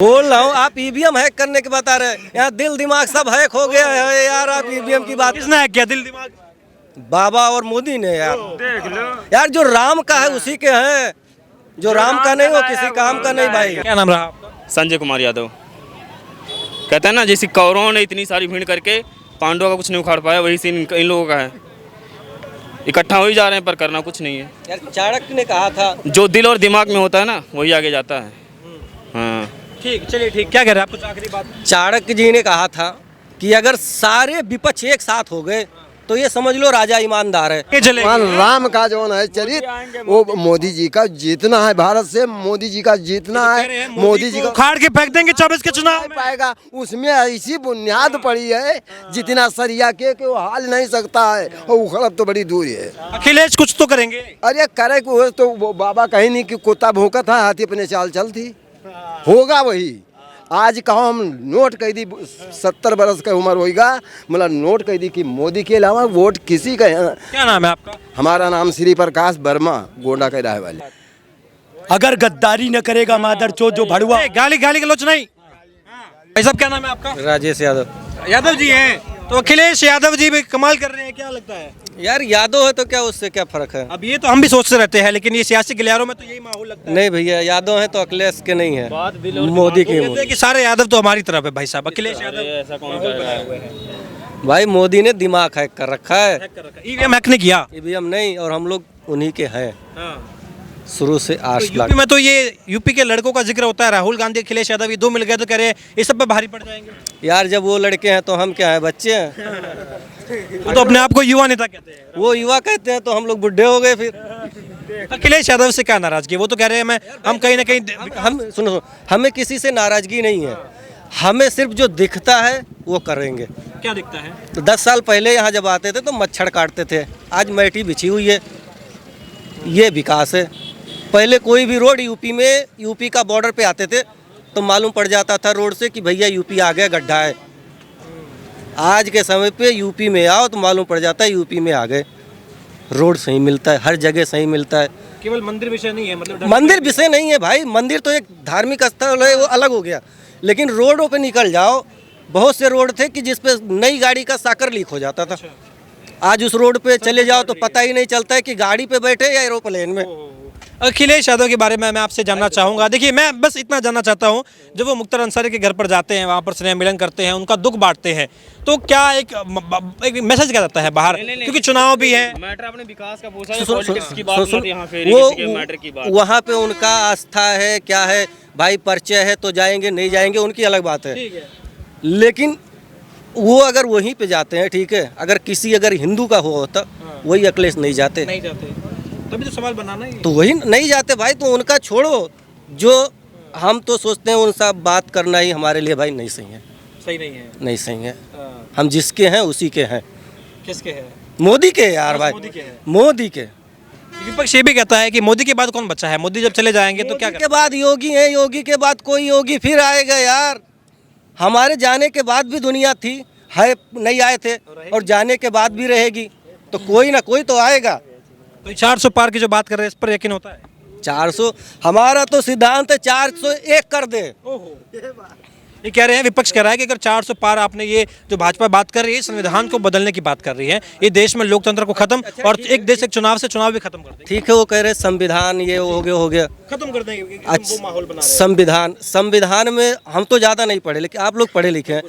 बोल रहा हूँ, आप ईवीएम हैक करने की बता रहे हैं। यहाँ दिल दिमाग सब हैक हो गया है यार। आप ईवीएम की बात, किसने हैक किया दिल दिमाग? बाबा और मोदी ने यार। देख लो यार जो राम का है उसी के हैं, जो राम का नहीं वो किसी काम का नहीं भाई। क्या नाम रहा आपका? संजय कुमार यादव। कहते हैं ना, जैसे कौरवों ने इतनी सारी भीड़ करके पांडवों का कुछ नहीं उखाड़ पाया, वही सीन इन लोगों का है। इकट्ठा हो ही जा रहे हैं पर करना कुछ नहीं है। यार चाणक्य ने कहा था, जो दिल और दिमाग में होता है ना वही आगे जाता है। हाँ ठीक, चलिए ठीक। क्या कह रहे हैं आप? कुछ आखिरी बात। चाणक्य जी ने कहा था कि अगर सारे विपक्ष एक साथ हो गए तो ये समझ लो राजा ईमानदार है। के चले भगवान राम का जो है चरित्र, वो मोदी जी का जीतना है। भारत से मोदी जी का जीतना है। मोदी जी को उखाड़ के फेंक देंगे 24 के चुनाव नहीं में। पाएगा। उसमें ऐसी बुनियाद पड़ी है जितना सरिया के वो हाल नहीं सकता है, और उखड़ तो बड़ी दूर है। अखिलेश कुछ तो करेंगे। अरे करे को तो वो बाबा कहीं नहीं कि कुत्ता भौंका था, हाथी अपने चाल चल थी। होगा वही। आज कहो हम नोट कह दी, 70 बरस का उम्र होगा, मतलब नोट कह दी कि मोदी के अलावा वोट किसी का है। क्या नाम है आपका? हमारा नाम श्री प्रकाश वर्मा, गोंडा के रहे वाले। अगर गद्दारी न करेगा मादर चोद जो भड़ुआ। गाली गलोच नहीं। भाई साहब क्या नाम है आपका? राजेश यादव। यादव जी हैं तो अखिलेश यादव जी भी कमाल कर रहे हैं, क्या लगता है? यार यादव है तो क्या, उससे क्या फर्क है? अब ये तो हम भी सोचते रहते हैं, लेकिन ये सियासी गलियारों में तो यही माहौल लगता है। नहीं भैया, यादव है तो अखिलेश के नहीं है, मोदी के। कहते हैं कि सारे यादव तो हमारी तरफ है भाई साहब। अखिलेश यादव ऐसा कौन कर रहा है? भाई मोदी ने दिमाग हैक कर रखा है। ईवीएम हैक ने किया। ईवीएम नहीं, और हम लोग उन्हीं के हैं शुरू से आज यूपी तक। में तो ये यूपी के लड़कों का जिक्र होता है, राहुल गांधी अखिलेश यादव, ये दो मिल गए तो कह रहे हैं ये सब पे भारी पड़ जाएंगे। यार जब वो लड़के हैं तो हम क्या है, बच्चे हैं। वो तो अपने आप को युवा नेता कहते हैं। वो युवा कहते हैं तो हम लोग बुढ़े हो गए फिर। अखिलेश यादव से क्या नाराजगी? वो तो कह रहे हैं मैं हम कहीं ना कहीं हम सुनो, हमें किसी से नाराजगी नहीं है, हमें सिर्फ जो दिखता है वो करेंगे। क्या दिखता है? तो 10 साल पहले यहाँ जब आते थे तो मच्छर काटते थे, आज मैटी बिछी हुई है। ये विकास है। पहले कोई भी रोड यूपी का बॉर्डर पे आते थे तो मालूम पड़ जाता था रोड से कि भैया यूपी आ गया, गड्ढा है। आज के समय पे यूपी में आओ तो मालूम पड़ जाता है यूपी में आ गए। रोड सही मिलता है, हर जगह सही मिलता है। केवल मंदिर विषय नहीं है, मतलब मंदिर विषय नहीं है भाई, मंदिर तो एक धार्मिक स्थल है, वो अलग हो गया। लेकिन रोडों पे निकल जाओ, बहुत से रोड थे कि जिस पे नई गाड़ी का साकर लीक हो जाता था। आज उस रोड पे चले जाओ तो पता ही नहीं चलता है कि गाड़ी पे बैठे या एरोप्लेन में। अखिलेश यादव के बारे में मैं आपसे जानना चाहूँगा। देखिए, मैं बस इतना जानना चाहता हूँ, जब वो मुख्तार अंसारी के घर पर जाते हैं, वहाँ पर स्नेह मिलन करते हैं, उनका दुख बांटते हैं, तो क्या एक मैसेज क्या जाता है बाहर? क्योंकि चुनाव भी है। मैटर आपने विकास का पूछा, सुन- पॉलिटिक्स की बात मत यहाँ पे, वो किसी के मैटर की बात। वहाँ पे उनका आस्था है, क्या है भाई, परिचय है तो जाएंगे, नहीं जाएंगे उनकी अलग बात है। लेकिन वो अगर वहीं पे जाते हैं, ठीक है, अगर हिंदू का हो होता वही अखिलेश नहीं जाते, तभी तो सवाल बनाना ही। तो वही नहीं जाते भाई। तो उनका छोड़ो, जो हम तो सोचते हैं उनसे बात करना ही हमारे लिए भाई नहीं सही है। सही नहीं है। नहीं सही है। हम जिसके हैं उसी के हैं। किसके है? मोदी के यार भाई, मोदी के हैं। मोदी के। विपक्ष ये भी कहता है कि मोदी के बाद कौन बचा है? मोदी जब चले जाएंगे तो क्या मोदी के बाद योगी है, योगी के बाद कोई योगी फिर आएगा यार। हमारे जाने के बाद भी दुनिया थी, है, नहीं आए थे, और जाने के बाद भी रहेगी, तो कोई ना कोई तो आएगा। तो 400 पार की जो बात कर रहे हैं, इस पर यकीन होता है? 400 हमारा तो सिद्धांत है, 401 कर दे। ये कह रहे हैं, विपक्ष कह रहा है कि अगर 400 पार, आपने ये जो भाजपा बात कर रही है संविधान को बदलने की बात कर रही है, ये देश में लोकतंत्र को खत्म, और एक देश एक चुनाव से चुनाव भी खत्म कर देंगे। ठीक है, वो कह रहे संविधान ये हो गया खत्म कर देंगे, क्योंकि अच्छा, वो माहौल बना रहे हैं। संविधान में हम तो ज़्यादा नहीं पढ़े, लेकिन आप लोग पढ़े लिखे हैं।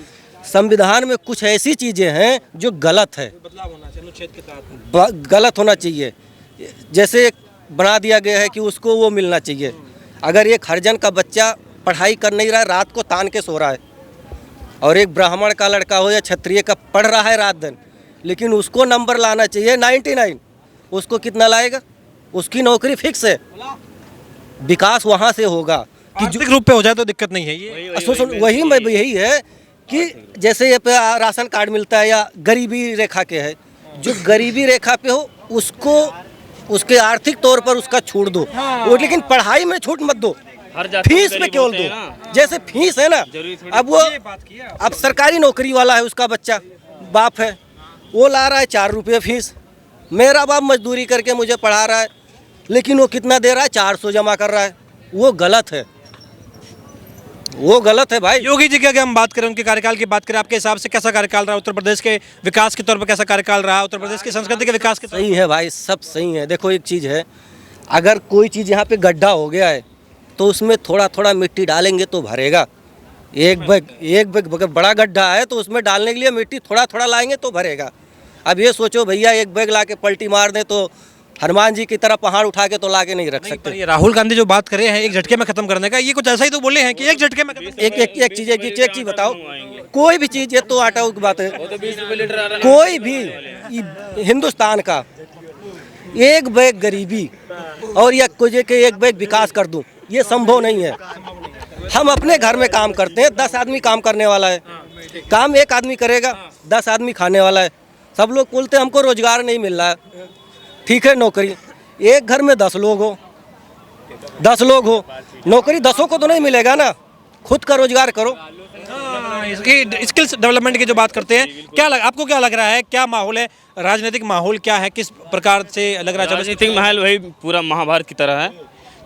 संविधान में कुछ ऐसी चीज़ें हैं जो गलत है, बदलाव होना चाहिए अनुच्छेद के तहत। गलत होना चाहिए। जैसे बना दिया गया है कि उसको वो मिलना चाहिए। अगर एक हरिजन का बच्चा पढ़ाई कर नहीं रहा है, रात को तान के सो रहा है, और एक ब्राह्मण का लड़का हो या क्षत्रिय का पढ़ रहा है रात दिन, लेकिन उसको नंबर लाना चाहिए 99, उसको कितना लाएगा? उसकी नौकरी फिक्स है। विकास वहाँ से होगा कि आर्थिक रूप पे हो जाए तो दिक्कत नहीं है। ये वही मैं यही है कि जैसे ये पे राशन कार्ड मिलता है या गरीबी रेखा के है, जो गरीबी रेखा पे हो उसको उसके आर्थिक तौर पर उसका छूट दो। वो लेकिन पढ़ाई में छूट मत दो, फीस पे केवल दो। जैसे फीस है ना, अब वो अब सरकारी नौकरी वाला है, उसका बच्चा बाप है, वो ला रहा है 4 रुपये फीस। मेरा बाप मजदूरी करके मुझे पढ़ा रहा है, लेकिन वो कितना दे रहा है? 400 जमा कर रहा है। वो गलत है। वो गलत है भाई। योगी जी की अगर हम बात करें, उनके कार्यकाल की बात करें, आपके हिसाब से कैसा कार्यकाल रहा? उत्तर प्रदेश के विकास के तौर पर कैसा कार्यकाल रहा? उत्तर प्रदेश की संस्कृति के विकास के तौर सही है भाई, सब सही है। देखो एक चीज़ है, अगर कोई चीज़ यहाँ पे गड्ढा हो गया है तो उसमें थोड़ा थोड़ा मिट्टी डालेंगे तो भरेगा। एक बैग अगर बड़ा गड्ढा है तो उसमें डालने के लिए मिट्टी थोड़ा थोड़ा लाएंगे तो भरेगा। अब ये सोचो भैया, एक बैग ला के पलटी मार दें तो हनुमान जी की तरह पहाड़ उठा के तो ला के नहीं रख पर सकते। ये राहुल गांधी जो बात करे हैं एक झटके में खत्म करने का, ये कुछ ऐसा ही तो बोले हैं कि एक झटके में खत्म। एक चीज़ बताओ, कोई भी चीज़, ये तो आटा की बात है, कोई भी हिंदुस्तान का एक बैग गरीबी और या कुछ के एक बैग विकास कर दूं, ये संभव नहीं है। हम अपने घर में काम करते हैं, 10 आदमी काम करने वाला है, काम एक आदमी करेगा, 10 आदमी खाने वाला है। सब लोग बोलते हैं हमको रोजगार नहीं मिल रहा है, ठीक है नौकरी, एक घर में 10 लोग हो, 10 लोग हो, नौकरी 10 को तो नहीं मिलेगा ना, खुद का रोजगार करो। इसकी स्किल्स डेवलपमेंट की जो बात करते हैं, आपको क्या लग रहा है, क्या माहौल है, राजनीतिक माहौल क्या है, किस प्रकार से लग रहा है? राजनीतिक माहौल वही पूरा महाभारत की तरह है।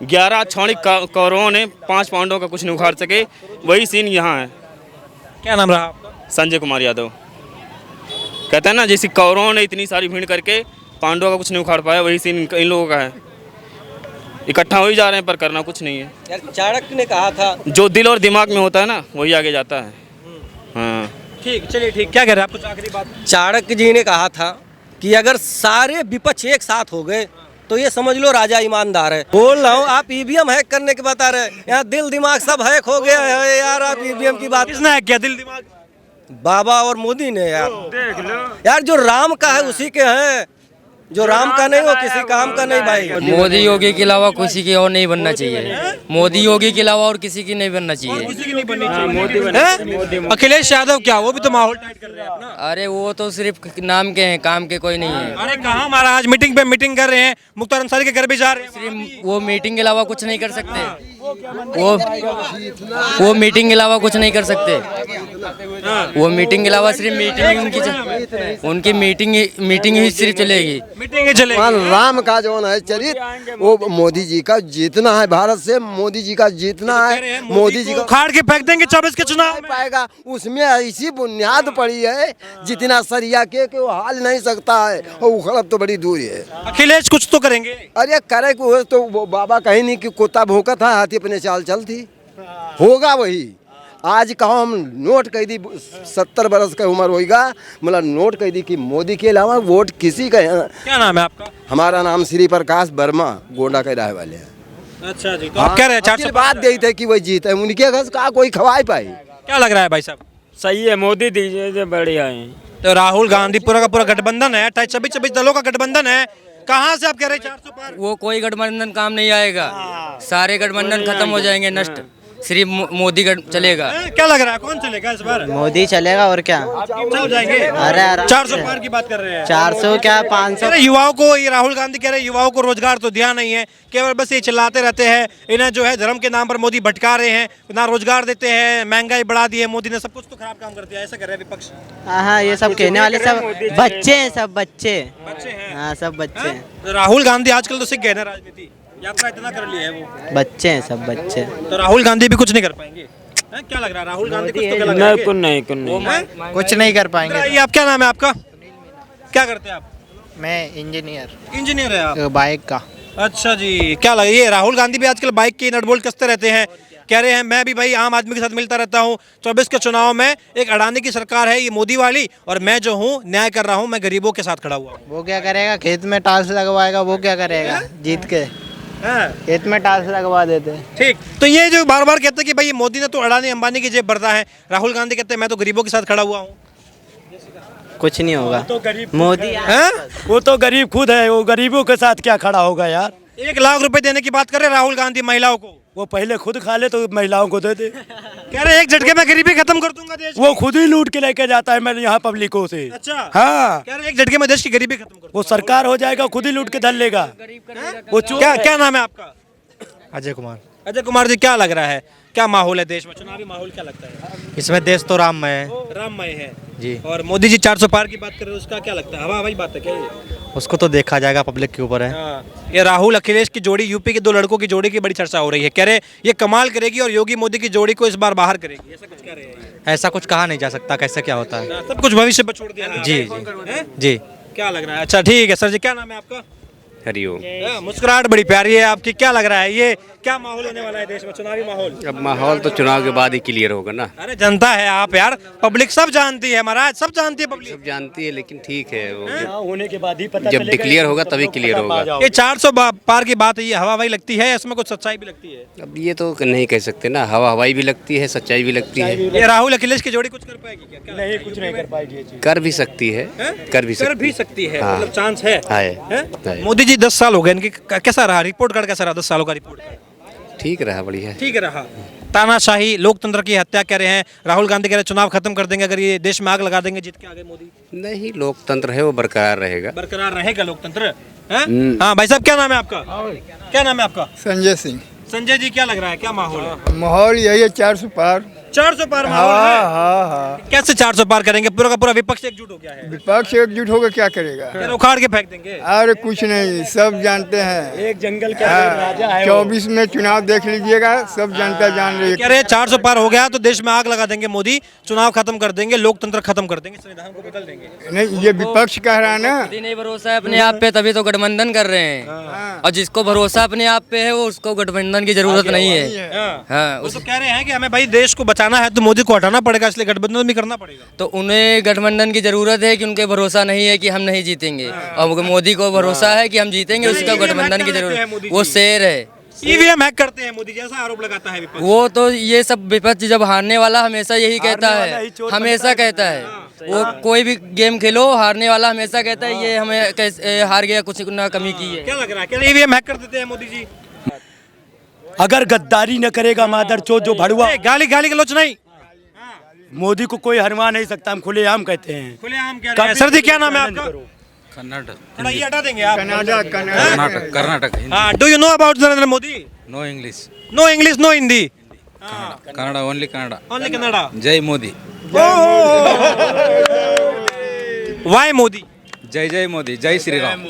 11 क्षणिक कौरवों ने 5 पांडवों का कुछ नहीं उखाड़ सके, वही सीन यहाँ है। क्या नाम रहा आपका? संजय कुमार यादव। कहते हैं ना, जैसे कौरवों ने इतनी सारी भीड़ करके पांडवों का कुछ नहीं उखाड़ पाया, वही सीन इन लोगों का है। इकट्ठा हो ही जा रहे हैं पर करना कुछ नहीं है। यार चाणक्य ने कहा था, जो दिल और दिमाग में होता है ना, वही आगे जाता है। हाँ ठीक, चलिए ठीक, क्या कह रहे हैं आप? कुछ आखिरी बात। चाणक्य जी ने कहा था कि अगर सारे विपक्ष एक साथ हो गए तो ये समझ लो राजा ईमानदार है। बोल रहा हूँ, आप ईवीएम हैक करने की बता रहे हैं, यहाँ दिल दिमाग सब हैक हो गया है यार। आप ईवीएम की बात, किसने हैक किया दिल दिमाग? बाबा और मोदी ने यार। यार जो राम का है उसी के हैं, जो राम का नहीं वो किसी काम का नहीं भाई। मोदी योगी के अलावा किसी की और नहीं बनना चाहिए। मोदी योगी के अलावा और किसी की नहीं बनना चाहिए। किसी की नहीं बननी चाहिए। अखिलेश यादव क्या, वो भी तो माहौल टाइट कर रहे हैं अपना। अरे वो तो सिर्फ नाम के हैं, काम के कोई नहीं है। अरे कहाँ महाराज, मीटिंग पे मीटिंग कर रहे हैं, मुख्तार अंसारी के घर भी जा रहे हैं। सिर्फ वो मीटिंग के अलावा कुछ नहीं कर सकते। वो मीटिंग के अलावा कुछ नहीं कर सकते। वो मीटिंग के अलावा सिर्फ मीटिंग उनकी मीटिंग ही सिर्फ चलेगी। मीटिंग चलेगी। राम का जो है चरित्र, वो मोदी जी का जीतना है, भारत से मोदी जी का जीतना है। मोदी जी को खाड़ के फेंक देंगे 24 के चुनाव में। पाएगा, उसमें ऐसी बुनियाद पड़ी है जितना सरिया के वो हाल नहीं सकता है, और उखड़ब तो बड़ी दूर है। अखिलेश कुछ तो करेंगे। अरे करे को तो वो बाबा कहीं नहीं कि कुत्ता भौंका था, हाथी अपने चाल चलती, होगा वही। आज कहो हम नोट कह दी, 70 बरस का उम्र होगा, मतलब नोट कह दी कि मोदी के अलावा वोट किसी का। क्या नाम है आपका? हमारा नाम श्री प्रकाश वर्मा, गोंडा के रहे वाले हैं। अच्छा जी, तो आप कह रहे हैं 400 बात यही थे कि वही जीत है, उनके घर का कोई खवाई पाई। क्या लग रहा है भाई साहब? सही है, मोदी दीजिए जो बढ़िया है। तो राहुल गांधी पूरा का पूरा गठबंधन है, 26 दलों का गठबंधन है, कहाँ से आप कह रहे हैं 400 पार? वो कोई गठबंधन काम नहीं आएगा, सारे गठबंधन खत्म हो जाएंगे, नष्ट। सिर्फ मोदी चलेगा। क्या लग रहा है, कौन चलेगा इस बार? मोदी चलेगा और क्या, चल जाएंगे। अरे 400 पार की बात कर रहे हैं। 400 क्या 500। अरे युवाओं को, ये राहुल गांधी कह रहे हैं युवाओं को रोजगार तो दिया नहीं है, केवल बस ये चिल्लाते रहते हैं, इन्हें जो है धर्म के नाम पर मोदी भटका रहे हैं, ना रोजगार देते हैं, महंगाई बढ़ा दी है मोदी ने, सब कुछ तो खराब काम कर दिया, ऐसा कर रहे हैं विपक्ष। हाँ ये सब कहने वाले सब बच्चे हैं, सब बच्चे हैं। हाँ सब बच्चे हैं। तो राहुल गांधी आजकल तो सीख गए ना राजनीति, यात्रा इतना कर ली है वो। बच्चे हैं सब बच्चे। तो राहुल गांधी भी कुछ नहीं कर पाएंगे? हैं? क्या लग रहा है राहुल गांधी कुछ तो कर नहीं, कुछ नहीं कर पाएंगे। ये आप, क्या नाम है आपका, क्या करते हैं आप? मैं इंजीनियर है आप? बाइक का। अच्छा जी, क्या लगा ये राहुल गांधी भी आजकल बाइक की नट बोल्ट कसते रहते हैं, कह रहे हैं मैं भी भाई आम आदमी के साथ मिलता रहता हूँ, 24 के चुनाव में एक अडानी की सरकार है ये मोदी वाली, और मैं जो हूँ न्याय कर रहा हूँ, मैं गरीबों के साथ खड़ा हुआ हूँ। वो क्या करेगा, खेत में टाइल्स लगवाएगा, वो क्या करेगा जीत के, खेत में टाइल्स लगवा देते। ठीक, तो ये जो बार बार कहते हैं कि भाई मोदी ने तो अडानी अंबानी की जेब भरता है, राहुल गांधी कहते हैं मैं तो गरीबों के साथ खड़ा हुआ हूँ। कुछ नहीं होगा, तो गरीब मोदी हैं? वो तो गरीब खुद है, वो गरीबों के साथ क्या खड़ा होगा यार। 1 लाख रुपए देने की बात कर रहे हैं राहुल गांधी महिलाओं को। वो पहले खुद खा ले तो महिलाओं को दे दे। कह रहे एक झटके में गरीबी खत्म कर दूंगा देश। वो खुद ही लूट के लेके जाता है मैं यहाँ पब्लिकों से। अच्छा, हाँ, कह रहे एक झटके में देश की गरीबी खत्म कर दूंगा। वो सरकार हो जाएगा, खुद ही लूट के धर लेगा। वो क्या नाम है आपका? अजय कुमार। अजय कुमार जी, क्या लग रहा है, क्या माहौल है देश में, चुनावी माहौल क्या लगता है? इसमें देश तो राममय है राममय है जी। और मोदी जी 400 पार की बात कर रहे हैं, उसका क्या लगता है, हवा हवाई बात है क्या ये? उसको तो देखा जाएगा, पब्लिक के ऊपर है। हाँ, ये राहुल अखिलेश की जोड़ी, यूपी के 2 लड़कों की जोड़ी की बड़ी चर्चा हो रही है, कह रहे ये कमाल करेगी और योगी मोदी की जोड़ी को इस बार बाहर करेगी, ऐसा कुछ कह रहे हैं। ऐसा कुछ कहा नहीं जा सकता, कैसे क्या होता है। सब कुछ भविष्य पर छोड़ दिया ना? जी हैं? जी। क्या लग रहा है? अच्छा ठीक है सर जी, क्या नाम है आपका? हरिओम। मुस्कुराहट बड़ी प्यारी है आपकी, क्या लग रहा है ये क्या माहौल होने वाला है देश में, चुनावी माहौल? अब माहौल तो चुनाव के बाद ही क्लियर होगा ना। अरे जनता है आप यार, पब्लिक सब जानती है महाराज, सब जानती है पब्लिक। सब जानती है, लेकिन ठीक है वो होने के बाद ही पता जब डिक्लेयर होगा तभी क्लियर होगा। ये 400 पार की बात, ये हवा हवाई लगती है, इसमें कुछ सच्चाई भी लगती है? अब ये तो नहीं कह सकते ना, हवा हवाई भी लगती है, सच्चाई भी लगती है। ये राहुल अखिलेश की जोड़ी कुछ कर पाएगी क्या? नहीं, कुछ नहीं कर पाएगी। कर भी सकती है, कर भी सकती है, हाँ। मतलब चांस है। है। मोदी जी 10 साल हो गए इनकी, कैसा रहा रिपोर्ट कार्ड, कैसा रहा 10 सालों का रिपोर्ट कार्ड? ठीक रहा, बढ़िया। ठीक रहा। तानाशाही, लोकतंत्र की हत्या कह रहे हैं राहुल गांधी, कह रहे हैं चुनाव खत्म कर देंगे अगर ये देश में आग लगा देंगे जीत के आगे मोदी। नहीं, लोकतंत्र है वो बरकरार रहेगा। बरकरार रहेगा लोकतंत्र। हाँ भाई साहब, क्या नाम है आपका? क्या नाम है आपका? संजय सिंह। संजय जी, क्या लग रहा है, क्या माहौल है? माहौल यही है 400 पार। 400 पार माहौल है? हाँ। कैसे 400 पार करेंगे? पूरा का पूरा विपक्ष एकजुट हो गया है, विपक्ष एकजुट होकर क्या करेगा? फिर उखाड़ के फेंक देंगे। अरे कुछ नहीं, सब जानते हैं। एक जंगल के राजा है। 24 में चुनाव देख लीजिएगा, सब जनता जान रही कह रहे हैं 400 पार हो गया तो देश में आग लगा देंगे मोदी, चुनाव खत्म कर देंगे, लोकतंत्र खत्म कर देंगे, संविधान को बदल देंगे। नहीं, ये विपक्ष कह रहा है ना। यदि नहीं भरोसा है अपने आप पे तभी तो गठबंधन कर रहे हैं, और जिसको भरोसा अपने आप पे है वो उसको गठबंधन की जरूरत नहीं है। हाँ, वो तो कह रहे हैं कि हमें भाई देश को बचाना है तो मोदी को हटाना पड़ेगा, इसलिए गठबंधन भी करना पड़ेगा। तो उन्हें गठबंधन की जरूरत है कि उनके भरोसा नहीं है कि हम नहीं जीतेंगे, और मोदी को भरोसा है कि हम जीतेंगे, उसका गठबंधन की जरूरत। वो शेर है, ईवीएम हैक करते हैं मोदी, जैसा आरोप लगाता है विपक्ष। वो तो ये सब विपक्ष जब हारने वाला हमेशा यही कहता है, हमेशा कहता है। वो कोई भी गेम खेलो, हारने वाला हमेशा कहता है ये हमें कैसे हार गया, कुछ ना कमी की है। क्या लग रहा है, क्या ईवीएम हैक कर देते हैं मोदी जी? अगर गद्दारी न करेगा मादर चोद जो भड़ुआ, गाली गाली गलौच नहीं, मोदी को कोई हरवा नहीं सकता, हम खुलेआम कहते हैं। खुलेआम कह रहे हैं। सर जी, क्या नाम है आपका? कर्नाटक। थोड़ा ये हटा देंगे आप? कर्नाटक, कर्नाटक। हाँ, do you know about Narendra Modi? No English. No English, no Hindi, Kannada, only Kannada. Only Kannada. जय मोदी। वाई मोदी? जय जय मोदी, जय श्री राम।